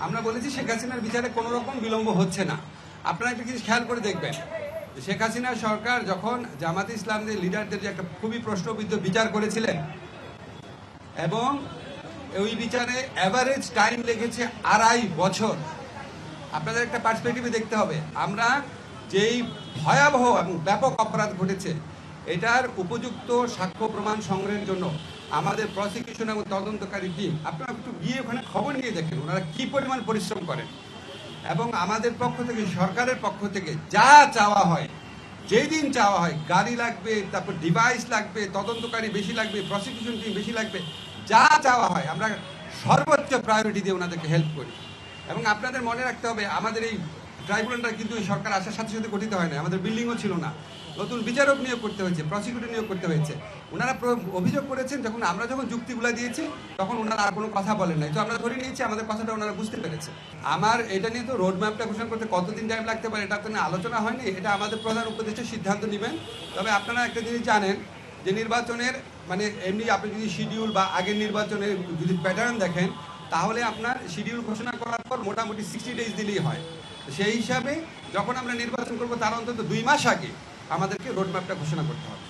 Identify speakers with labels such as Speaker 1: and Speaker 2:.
Speaker 1: আমরা বলেছি শেখ হাসিনার বিচারে কোনো রকম বিলম্ব হচ্ছে না। আপনারা একটা জিনিস খেয়াল করে দেখবেন, শেখ হাসিনা সরকার যখন জামাতে ইসলামদের লিডারদের যে একটা খুবই প্রশ্নবিদ্ধ বিচার করেছিলেন এবং ওই বিচারে অ্যাভারেজ টাইম লেগেছে 2.5 বছর। আপনাদের একটা পার্সপেক্টিভে দেখতে হবে, আমরা যেই ভয়াবহ এবং ব্যাপক অপরাধ ঘটেছে এটার উপযুক্ত সাক্ষ্য প্রমাণ সংগ্রহের জন্য আমাদের প্রসিকিউশন এবং তদন্তকারী টিম, আপনারা একটু গিয়ে ওখানে খবর নিয়ে দেখেন ওনারা কী পরিমাণ পরিশ্রম করেন। এবং আমাদের পক্ষ থেকে, সরকারের পক্ষ থেকে যা চাওয়া হয়, যেই দিন চাওয়া হয়, গাড়ি লাগবে, তারপর ডিভাইস লাগবে, তদন্তকারী বেশি লাগবে, প্রসিকিউশন টিম বেশি লাগবে, যা চাওয়া হয় আমরা সর্বোচ্চ প্রায়োরিটি দিয়ে ওনাদেরকে হেল্প করি। এবং আপনাদের মনে রাখতে হবে, আমাদের এই ট্রাইব্যুনালটা কিন্তু সরকার আসার সাথে সাথে গঠিত হয় না, আমাদের বিল্ডিংও ছিল না, নতুন বিচারক নিয়োগ করতে হয়েছে, প্রসিকিউটর নিয়োগ করতে হয়েছে। ওনারা অভিযোগ করেছেন, আমরা যখন যুক্তিগুলো দিয়েছি তখন ওনারা আর কোনো কথা বলেন নাই, তো আমরা ধরে নিয়েছি আমাদের কথাটা ওনারা বুঝতে পেরেছে। আমার এটা নিয়ে তো রোড ম্যাপটা ঘোষণা করতে কতদিন টাইম লাগতে পারে এটা তো আলোচনা হয়নি, এটা আমাদের প্রধান উপদেষ্টা সিদ্ধান্ত নেবেন। তবে আপনারা একটা জিনিস জানেন যে নির্বাচনের মানে এমনি আপনি যদি শিডিউল বা আগের নির্বাচনের যদি প্যাটার্ন দেখেন, তাহলে আপনার শিডিউল ঘোষণা করার পর মোটামুটি 60 ডেজ দিলেই হয়। সেই হিসাবে যখন আমরা নির্বাচন করবো তার অন্তত 2 মাস আগে আমাদেরকে রোড ম্যাপটা ঘোষণা করতে হবে।